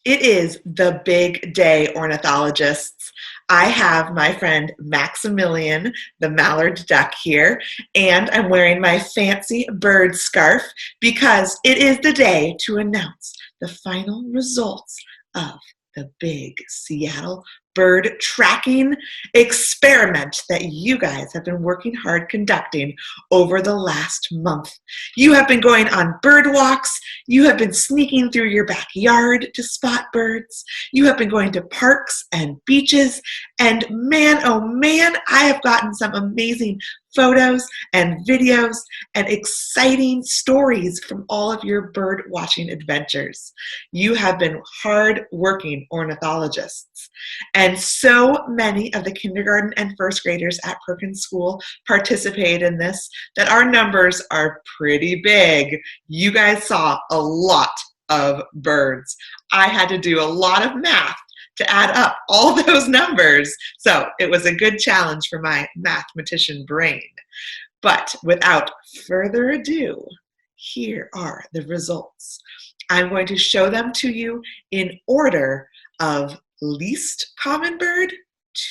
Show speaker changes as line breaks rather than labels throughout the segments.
It is the big day, ornithologists. I have my friend Maximilian, the mallard duck here, and I'm wearing my fancy bird scarf because it is the day to announce the final results of the big Seattle bird tracking experiment that you guys have been working hard conducting over the last month. You have been going on bird walks. You have been sneaking through your backyard to spot birds. You have been going to parks and beaches. And man, oh man, I have gotten some amazing photos and videos and exciting stories from all of your bird watching adventures. You have been hard-working ornithologists. And so many of the kindergarten and first graders at Perkins School participate in this that our numbers are pretty big. You guys saw a lot of birds. I had to do a lot of math to add up all those numbers. So it was a good challenge for my mathematician brain. But without further ado, here are the results. I'm going to show them to you in order of least common bird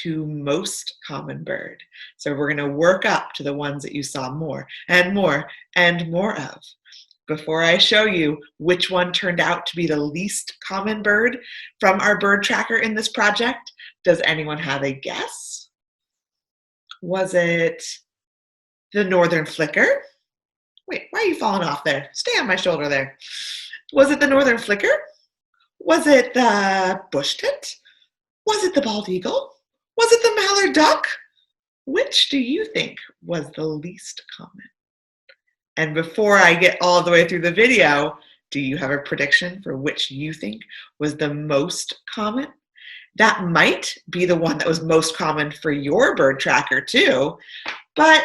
to most common bird. So we're going to work up to the ones that you saw more and more and more of. Before I show you which one turned out to be the least common bird from our bird tracker in this project, does anyone have a guess? Was it the northern flicker? Wait, why are you falling off there? Stay on my shoulder there. Was it the northern flicker? Was it the bush tit? Was it the bald eagle? Was it the mallard duck? Which do you think was the least common? And before I get all the way through the video, do you have a prediction for which you think was the most common? That might be the one that was most common for your bird tracker too. But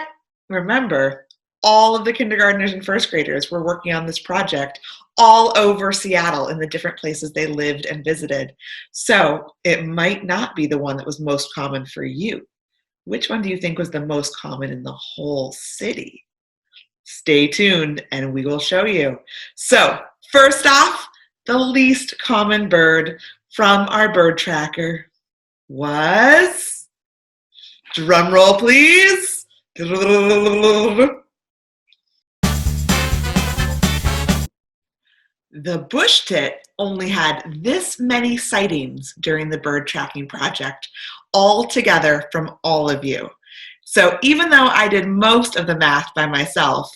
remember, all of the kindergartners and first graders were working on this project all over Seattle in the different places they lived and visited. So it might not be the one that was most common for you. Which one do you think was the most common in the whole city? Stay tuned and we will show you. So first off, the least common bird from our bird tracker was, drum roll please, the bush tit only had this many sightings during the bird tracking project, all together from all of you. So even though I did most of the math by myself,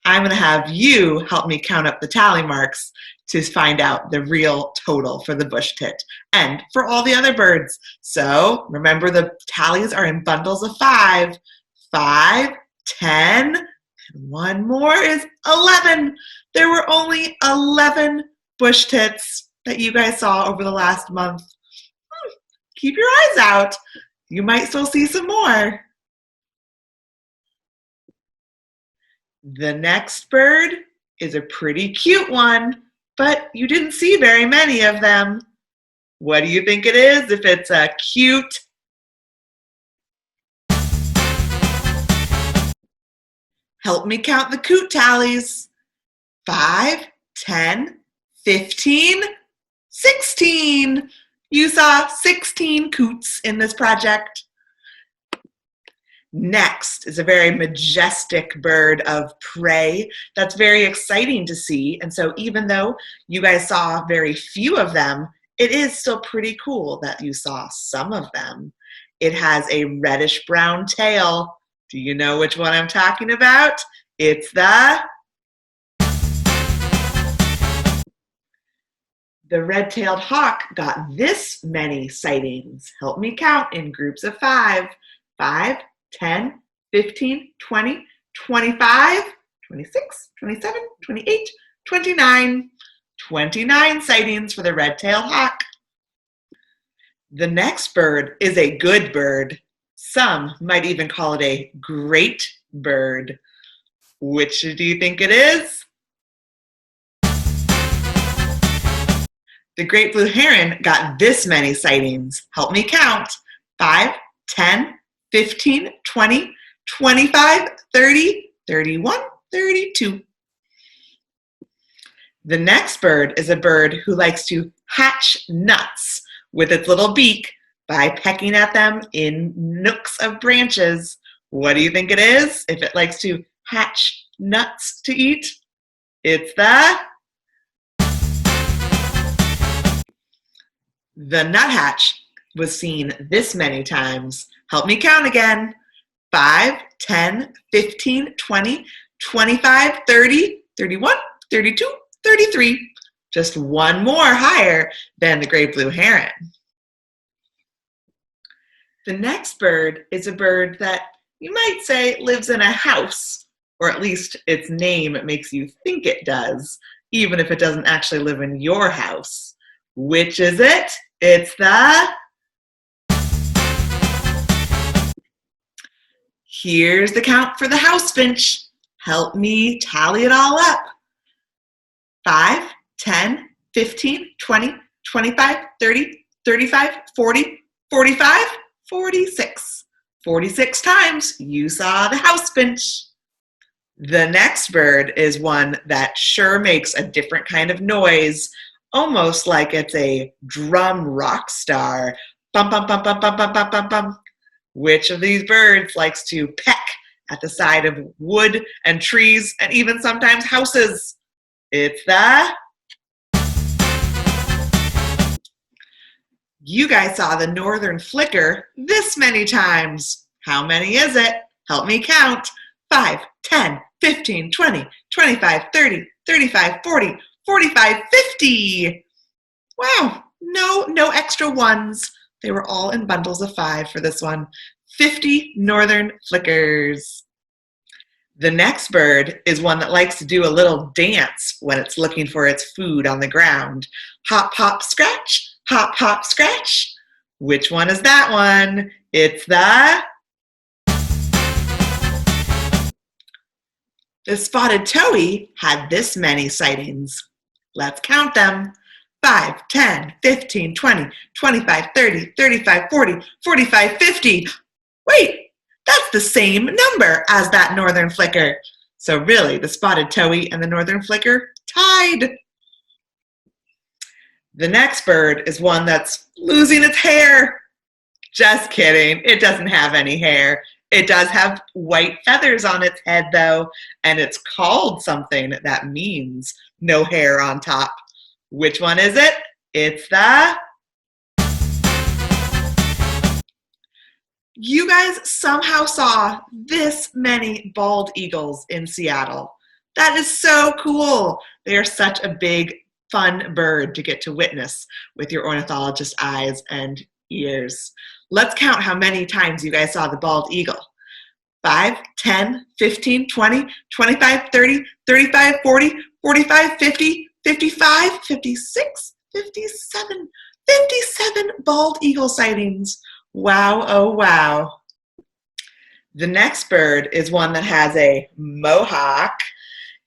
I'm going to have you help me count up the tally marks to find out the real total for the bush tit and for all the other birds. So remember, the tallies are in bundles of 5. 5, 10, and one more is 11. There were only 11 bush tits that you guys saw over the last month. Keep your eyes out. You might still see some more. The next bird is a pretty cute one, but you didn't see very many of them. What do you think it is if it's a cute? Help me count the coot tallies. 5, 10, 15, 16. You saw 16 coots in this project. Next is a very majestic bird of prey that's very exciting to see. And so even though you guys saw very few of them, it is still pretty cool that you saw some of them. It has a reddish brown tail. Do you know which one I'm talking about? It's the red-tailed hawk got this many sightings. Help me count in groups of 5. 5, 10, 15, 20, 25, 26, 27, 28, 29. 29 sightings for the red-tailed hawk. The next bird is a good bird. Some might even call it a great bird. Which do you think it is? The great blue heron got this many sightings. Help me count. 5, 10, 15, 20, 25, 30, 31, 32. The next bird is a bird who likes to hatch nuts with its little beak by pecking at them in nooks of branches. What do you think it is if it likes to hatch nuts to eat? It's the nuthatch was seen this many times. Help me count again. 5, 10, 15, 20, 25, 30, 31, 32, 33. Just one more higher than the great blue heron. The next bird is a bird that you might say lives in a house, or at least its name makes you think it does, even if it doesn't actually live in your house. Which is it? It's Here's the count for the house finch. Help me tally it all up. 5, 10, 15, 20, 25, 30, 35, 40, 45, 46. 46 times you saw the house finch. The next bird is one that sure makes a different kind of noise, almost like it's a drum rock star. Bum, bum, bum, bum, bum, bum, bum, bum, bum. Which of these birds likes to peck at the side of wood and trees and even sometimes houses? It's You guys saw the northern flicker this many times. How many is it? Help me count. 5, 10, 15, 20, 25, 30, 35, 40, 45, 50. Wow, no extra ones. They were all in bundles of 5 for this one. 50 northern flickers. The next bird is one that likes to do a little dance when it's looking for its food on the ground. Hop, hop, scratch. Hop, hop, scratch. Which one is that one? It's the spotted towhee had this many sightings. Let's count them. 5, 10, 15, 20, 25, 30, 35, 40, 45, 50. Wait, that's the same number as that northern flicker. So really, the spotted towhee and the northern flicker tied. The next bird is one that's losing its hair. Just kidding, it doesn't have any hair. It does have white feathers on its head though, and it's called something that means no hair on top. Which one is it? It's You guys somehow saw this many bald eagles in Seattle. That is so cool. They are such a big, fun bird to get to witness with your ornithologist eyes and ears. Let's count how many times you guys saw the bald eagle. 5, 10, 15, 20, 25, 30, 35, 40, 45, 50, 55, 56, 57, 57 bald eagle sightings. Wow, oh wow. The next bird is one that has a mohawk.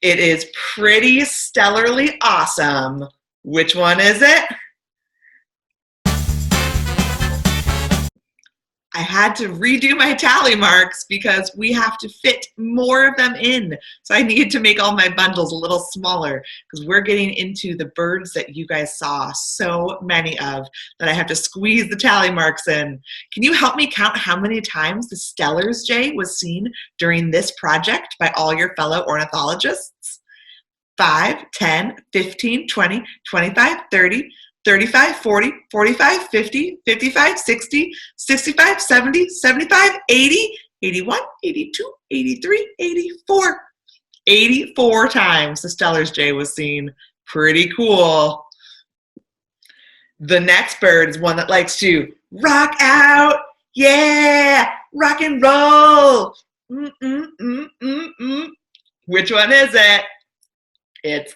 It is pretty stellarly awesome. Which one is it? I had to redo my tally marks because we have to fit more of them in. So I needed to make all my bundles a little smaller because we're getting into the birds that you guys saw so many of that I have to squeeze the tally marks in. Can you help me count how many times the Stellar's jay was seen during this project by all your fellow ornithologists? 5, 10, 15, 20, 25, 30, 35, 40, 45, 50, 55, 60, 65, 70, 75, 80, 81, 82, 83, 84. 84 times the Stellar's jay was seen. Pretty cool. The next bird is one that likes to rock out. Yeah, rock and roll. Which one is it? It's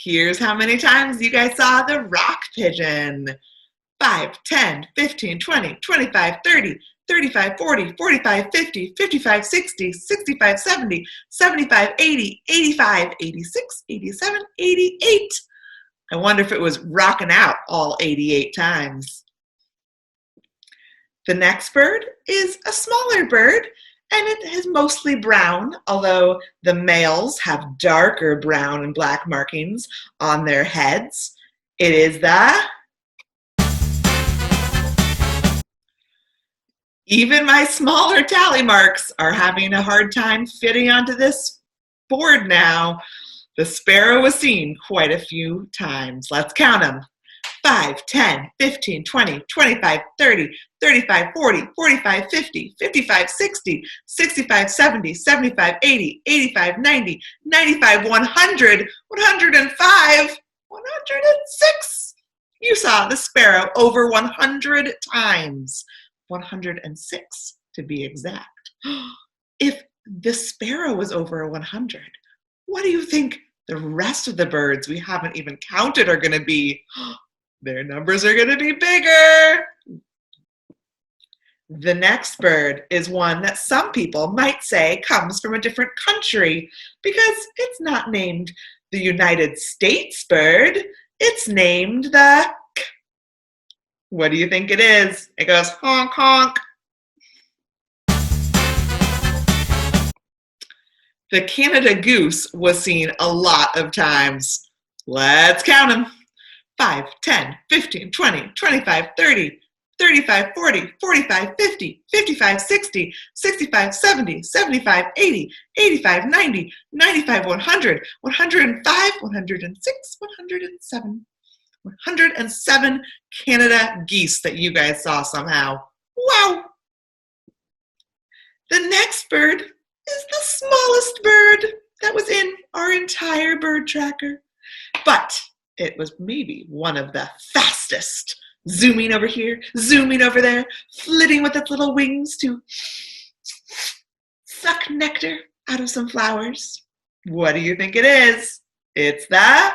Here's how many times you guys saw the rock pigeon. 5, 10, 15, 20, 25, 30, 35, 40, 45, 50, 55, 60, 65, 70, 75, 80, 85, 86, 87, 88. I wonder if it was rocking out all 88 times. The next bird is a smaller bird, and it is mostly brown, although the males have darker brown and black markings on their heads. It is the... Even my smaller tally marks are having a hard time fitting onto this board now. The sparrow was seen quite a few times. Let's count them. 5, 10, 15, 20, 25, 30, 35, 40, 45, 50, 55, 60, 65, 70, 75, 80, 85, 90, 95, 100, 105, 106. You saw the sparrow over 100 times. 106 to be exact. If the sparrow was over 100, what do you think the rest of the birds we haven't even counted are going to be? Their numbers are going to be bigger. The next bird is one that some people might say comes from a different country because it's not named the United States bird. It's named the... What do you think it is? It goes honk, honk. The Canada goose was seen a lot of times. Let's count them. 5, 10, 15, 20, 25, 30, 35, 40, 45, 50, 55, 60, 65, 70, 75, 80, 85, 90, 95, 100, 105, 106, 107. 107 Canada geese that you guys saw somehow. Wow! The next bird is the smallest bird that was in our entire bird tracker, but it was maybe one of the fastest. Zooming over here, zooming over there, flitting with its little wings to suck nectar out of some flowers. What do you think it is? It's the...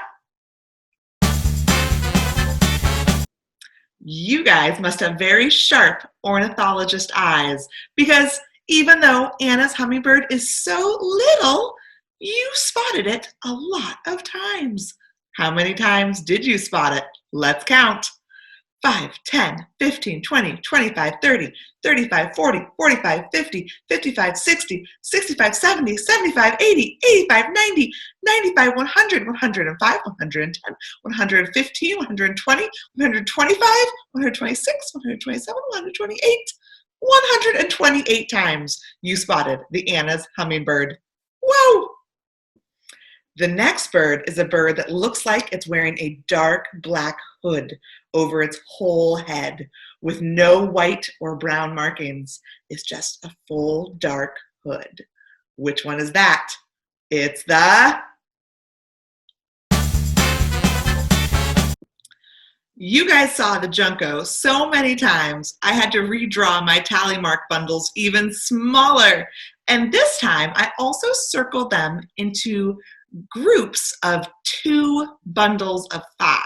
You guys must have very sharp ornithologist eyes because even though Anna's hummingbird is so little, you spotted it a lot of times. How many times did you spot it? Let's count. 5, 10, 15, 20, 25, 30, 35, 40, 45, 50, 55, 60, 65, 70, 75, 80, 85, 90, 95, 100, 105, 110, 115, 120, 125, 126, 127, 128. 128 times you spotted the Anna's hummingbird. Whoa! The next bird is a bird that looks like it's wearing a dark black hood over its whole head with no white or brown markings. It's just a full dark hood. Which one is that? It's the... You guys saw the Junco so many times, I had to redraw my tally mark bundles even smaller. And this time, I also circled them into groups of 2 bundles of 5.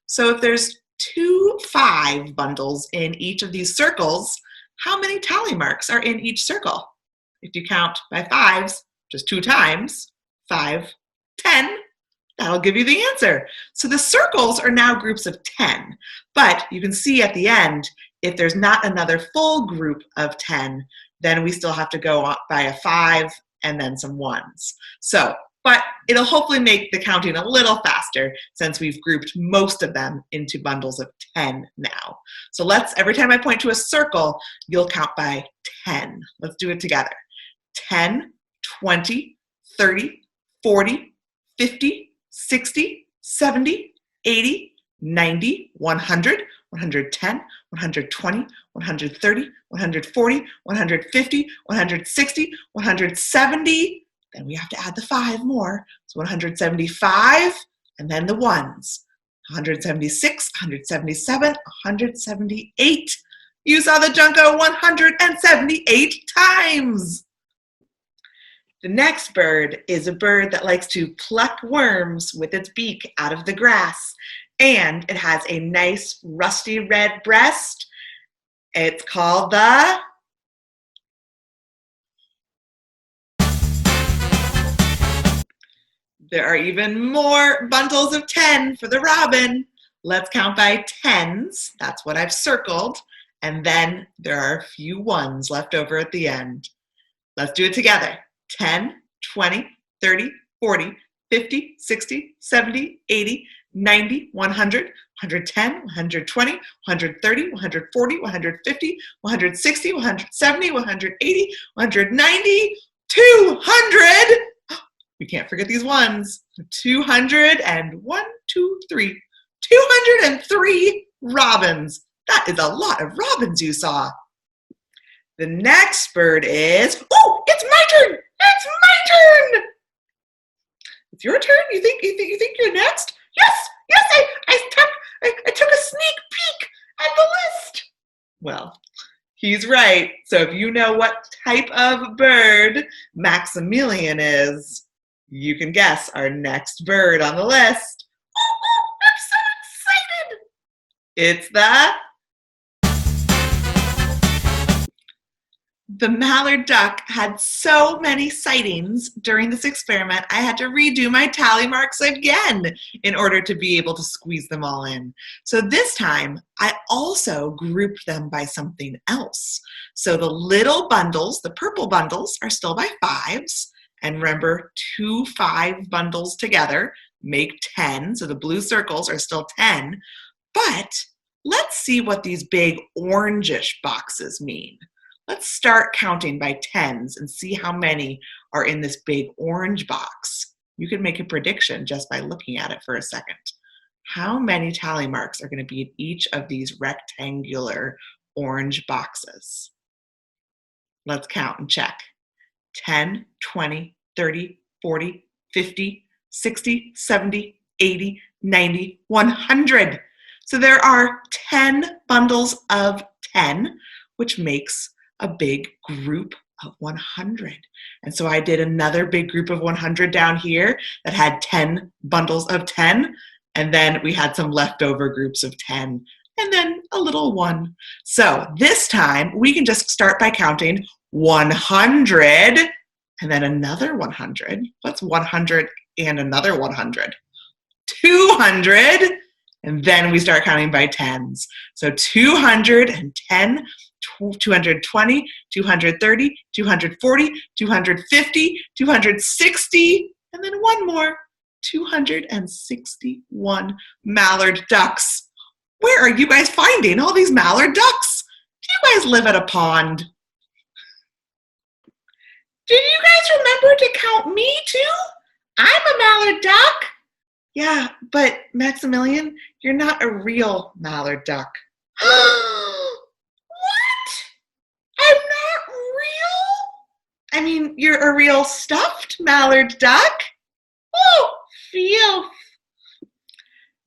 So if there's 2 5 bundles in each of these circles, how many tally marks are in each circle? If you count by 5s, just 2 times, 5, 10, that'll give you the answer. So the circles are now groups of 10, but you can see at the end, if there's not another full group of 10, then we still have to go on by a 5 and then some 1s. So, but it'll hopefully make the counting a little faster since we've grouped most of them into bundles of 10 now. So let's, every time I point to a circle, you'll count by 10. Let's do it together. 10, 20, 30, 40, 50, 60, 70, 80, 90, 100, 110, 120, 130, 140, 150, 160, 170. Then we have to add the 5 more. So 175, and then the 1s. 176, 177, 178. You saw the Junco 178 times. The next bird is a bird that likes to pluck worms with its beak out of the grass. And it has a nice rusty red breast. It's called the... There are even more bundles of 10 for the robin. Let's count by 10s. That's what I've circled. And then there are a few 1s left over at the end. Let's do it together. 10, 20, 30, 40, 50, 60, 70, 80, 90, 100, 110, 120, 130, 140, 150, 160, 170, 180, 190, 200. We can't forget these ones. 200 and 1, 2, 3. 203 robins. That is a lot of robins you saw. The next bird is, oh, it's my turn. It's my turn. It's your turn. You think you're next? Yes. I took a sneak peek at the list. Well, he's right. So if you know what type of bird Maximilian is, you can guess our next bird on the list. Oh, I'm so excited. It's the mallard duck had so many sightings during this experiment, I had to redo my tally marks again in order to be able to squeeze them all in. So this time, I also grouped them by something else. So the little bundles, the purple bundles, are still by 5s. And remember, 2 5 bundles together make 10. So the blue circles are still 10. But let's see what these big orangish boxes mean. Let's start counting by 10s and see how many are in this big orange box. You can make a prediction just by looking at it for a second. How many tally marks are going to be in each of these rectangular orange boxes? Let's count and check. 10, 20, 30, 40, 50, 60, 70, 80, 90, 100. So there are 10 bundles of 10, which makes a big group of 100. And so I did another big group of 100 down here that had 10 bundles of 10. And then we had some leftover groups of 10 and then a little 1. So this time we can just start by counting 100 and then another 100. What's 100 and another 100? 200. And then we start counting by 10s. So 210, 220, 230, 240, 250, 260, and then one more, 261 mallard ducks. Where are you guys finding all these mallard ducks? Do you guys live at a pond? Did you guys remember to count me too? I'm a mallard duck. Yeah, but Maximilian, you're not a real mallard duck. What? I'm not real? I mean, you're a real stuffed mallard duck. Oh, phew.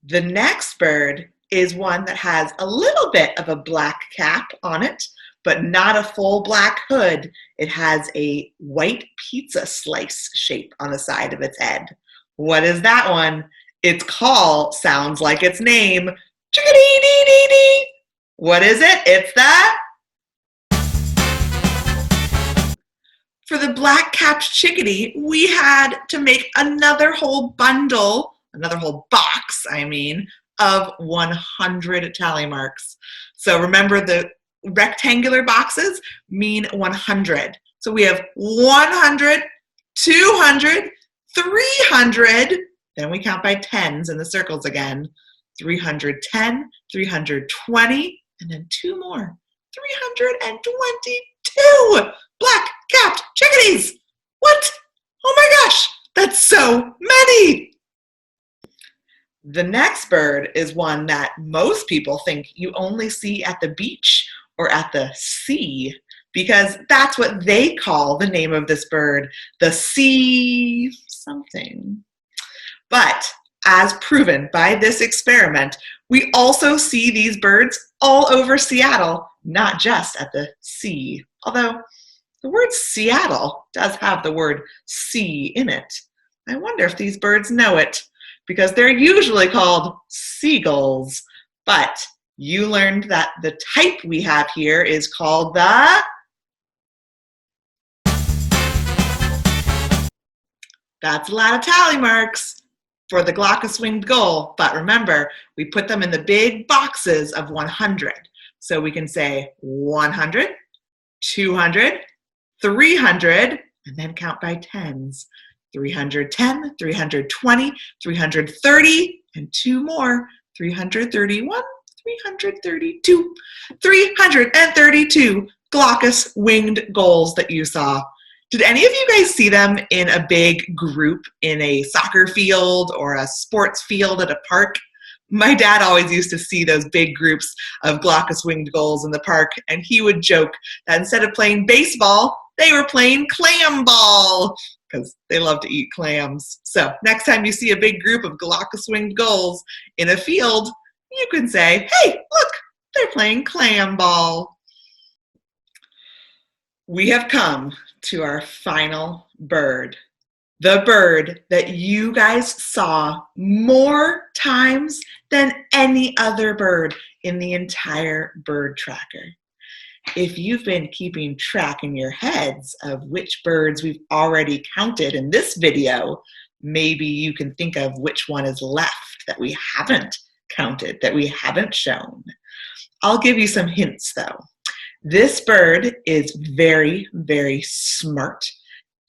The next bird is one that has a little bit of a black cap on it, but not a full black hood. It has a white pizza slice shape on the side of its head. What is that one? Its call sounds like its name. Chickadee-dee-dee-dee. What is it? It's that. For the black-capped chickadee, we had to make another whole bundle, another whole box, of 100 tally marks. So remember, the rectangular boxes mean 100. So we have 100, 200, 300, then we count by 10s in the circles again. 310, 320, and then 2 more. 322 black-capped chickadees. What? Oh my gosh, that's so many. The next bird is one that most people think you only see at the beach or at the sea, because that's what they call the name of this bird, the sea something. But as proven by this experiment, we also see these birds all over Seattle, not just at the sea. Although the word Seattle does have the word sea in it. I wonder if these birds know it, because they're usually called seagulls. But you learned that the type we have here is called the... That's a lot of tally marks for the glaucous-winged gull, but remember, we put them in the big boxes of 100. So we can say 100, 200, 300, and then count by tens. 310, 320, 330, and two more. 331, 332, 332 glaucous winged gulls that you saw. Did any of you guys see them in a big group in a soccer field or a sports field at a park? My dad always used to see those big groups of glaucous winged gulls in the park, and he would joke that instead of playing baseball, they were playing clam ball because they love to eat clams. So next time you see a big group of glaucous winged gulls in a field, you can say, hey, look, they're playing clam ball. We have come to our final bird. The bird that you guys saw more times than any other bird in the entire bird tracker. If you've been keeping track in your heads of which birds we've already counted in this video, maybe you can think of which one is left that we haven't counted, that we haven't shown. I'll give you some hints though. This bird is very, very smart.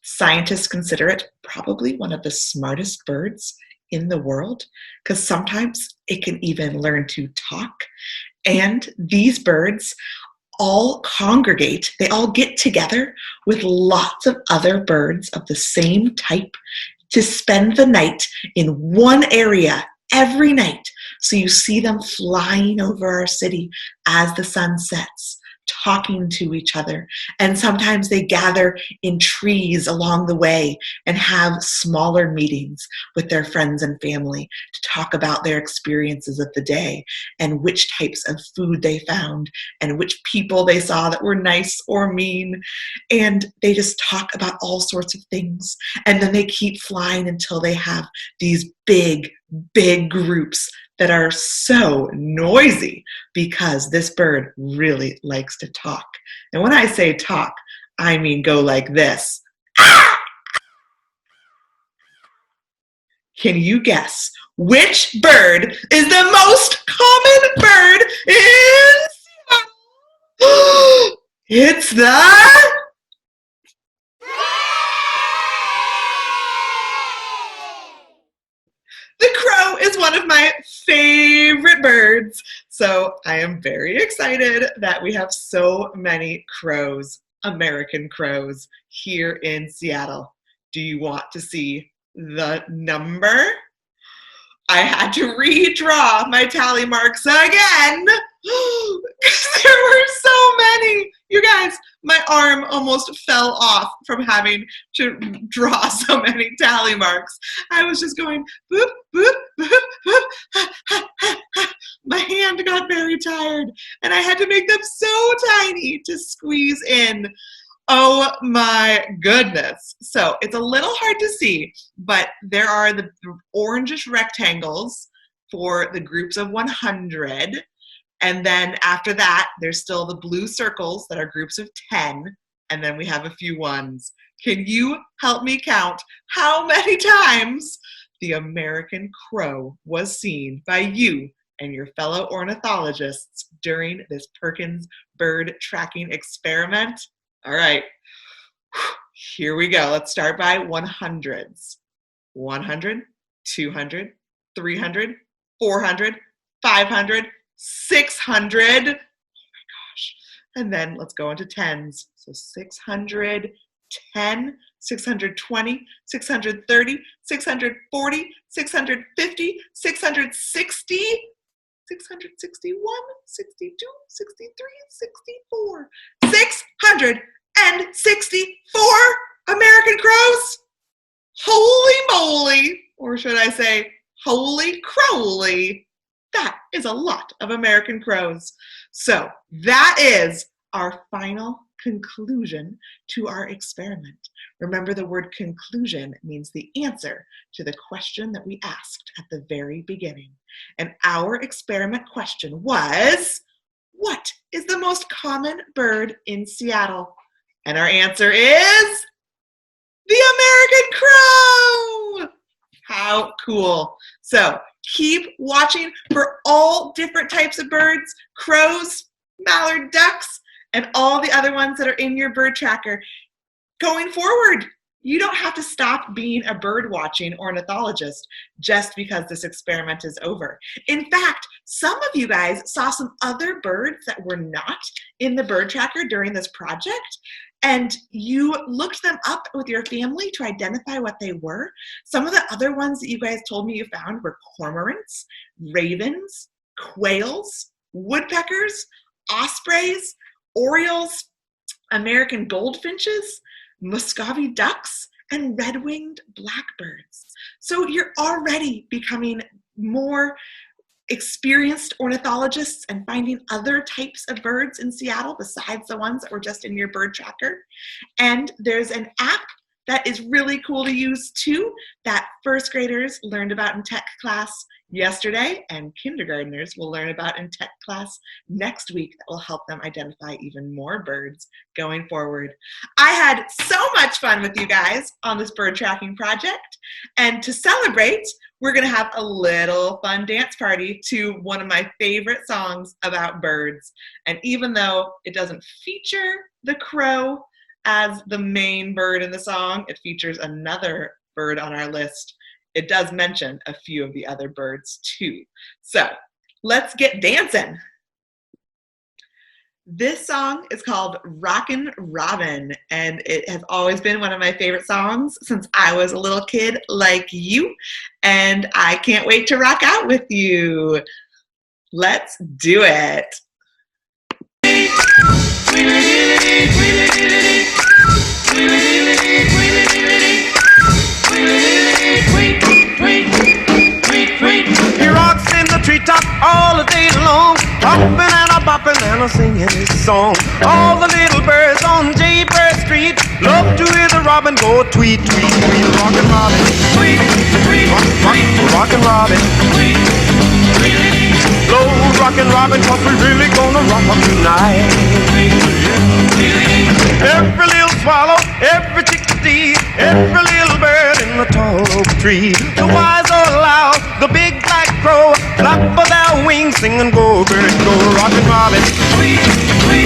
Scientists consider it probably one of the smartest birds in the world because sometimes it can even learn to talk. And these birds all congregate, they all get together with lots of other birds of the same type to spend the night in one area every night. So you see them flying over our city as the sun sets, talking to each other. And sometimes they gather in trees along the way and have smaller meetings with their friends and family to talk about their experiences of the day and which types of food they found and which people they saw that were nice or mean. And they just talk about all sorts of things. And then they keep flying until they have these big, big groups that are so noisy because this bird really likes to talk. And when I say talk, I mean go like this. Ah! Can you guess which bird is the most common bird in Seattle? It's the... The crow is one of my favorite birds, so I am very excited that we have so many crows, American crows, here in Seattle. Do you want to see the number? I had to redraw my tally marks again because there were so many. You guys, my arm almost fell off from having to draw so many tally marks. I was just going boop, boop, boop, boop. My hand got very tired and I had to make them so tiny to squeeze in. Oh my goodness. So it's a little hard to see, but there are the orangish rectangles for the groups of 100. And then after that, there's still the blue circles that are groups of 10. And then we have a few ones. Can you help me count how many times the American crow was seen by you and your fellow ornithologists during this Perkins bird tracking experiment? All right, here we go. Let's start by 100s. 100, 200, 300, 400, 500, 600. Oh my gosh. And then let's go into tens. So 610, 620, 630, 640, 650, 660, 661, 62, 63, 64, 664 American crows. Holy moly, or should I say, holy crowly. That is a lot of American crows. So that is our final conclusion to our experiment. Remember, the word conclusion means the answer to the question that we asked at the very beginning. And our experiment question was, what is the most common bird in Seattle? And our answer is the American crow. How cool. So keep watching for all different types of birds, crows, mallard ducks, and all the other ones that are in your bird tracker. Going forward, you don't have to stop being a bird watching ornithologist just because this experiment is over. In fact, some of you guys saw some other birds that were not in the bird tracker during this project, and you looked them up with your family to identify what they were. Some of the other ones that you guys told me you found were cormorants, ravens, quails, woodpeckers, ospreys, orioles, American goldfinches, Muscovy ducks, and red-winged blackbirds. So you're already becoming more experienced ornithologists and finding other types of birds in Seattle besides the ones that were just in your bird tracker. And there's an app that is really cool to use too, that first graders learned about in tech class yesterday, and kindergartners will learn about in tech class next week, that will help them identify even more birds going forward. I had so much fun with you guys on this bird tracking project, and to celebrate, we're gonna have a little fun dance party to one of my favorite songs about birds. And even though it doesn't feature the crow as the main bird in the song, it features another bird on our list. It does mention a few of the other birds too. So let's get dancing. This song is called Rockin' Robin, and it has always been one of my favorite songs since I was a little kid like you, and I can't wait to rock out with you. Let's do it.
He rocks in the treetop all the day long, hopping and a bopping and a singing his song. All the little birds on Jaybird Street love to hear the robin go tweet, tweet, tweet. Rockin' Robin, tweet, tweet, rockin' Robin, tweet, tweet. Slow rockin' Robin, 'cause we really gonna rock tonight. Every little swallow, every chickadee, every little bird in the tall oak tree, the wise or loud, the big black crow, flap of their wings, sing and go, bird, go, rockin' Robin,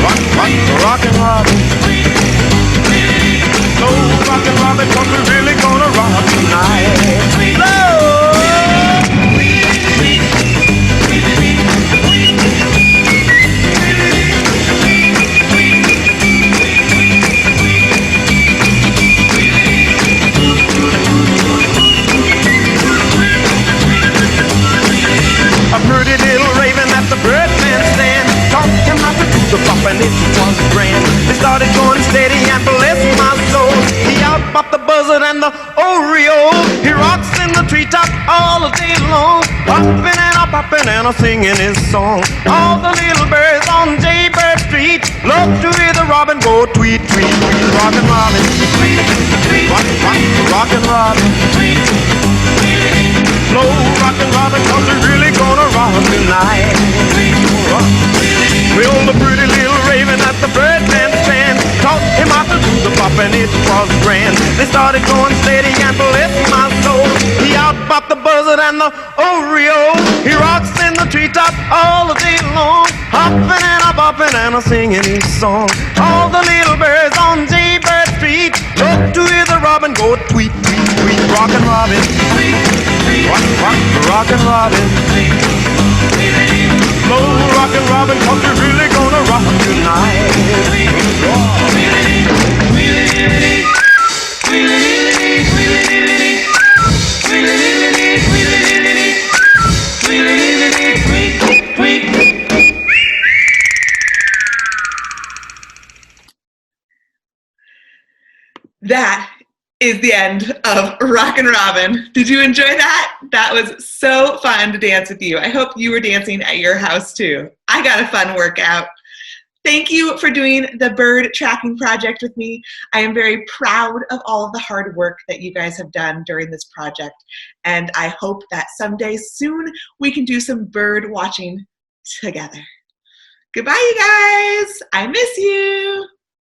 rock, rock, rockin' Robin, slow rockin' Robin, 'cause we're really gonna rock tonight. Slow. A pretty little raven at the birdman stand taught him how to do the bop, and it was grand. They started going steady, and bless my soul, he out-bopped the buzzard and the oriole. He rocks in the treetop all the day long, hopping and a bopping and a singing his song. All the little birds on Jaybird Street love to hear the robin go tweet, tweet, tweet. Rockin' Robin, tweet, tweet, rock, rock, rockin' Robin, tweet, tweet. Slow rockin' Robin, 'cause we're really gonna rock tonight. Well, the pretty little raven at the birdman stand taught him how to do the bop, and it was grand. They started going steady, and bless my soul, he out-bopped the buzzard and the oriole. He rocks in the treetop all the day long, hopping and a bopping and a singing his song. All the little birds on Jaybird Street love to hear the robin go tweet, tweet, tweet. Rockin' Robin, rock, rock, rockin' Robin, slow rockin' Robin, 'cause we're really gonna rock tonight.
That is the end of Rockin' Robin. Did you enjoy that? That was so fun to dance with you. I hope you were dancing at your house too. I got a fun workout. Thank you for doing the bird tracking project with me. I am very proud of all of the hard work that you guys have done during this project, and I hope that someday soon we can do some bird watching together. Goodbye, you guys. I miss you.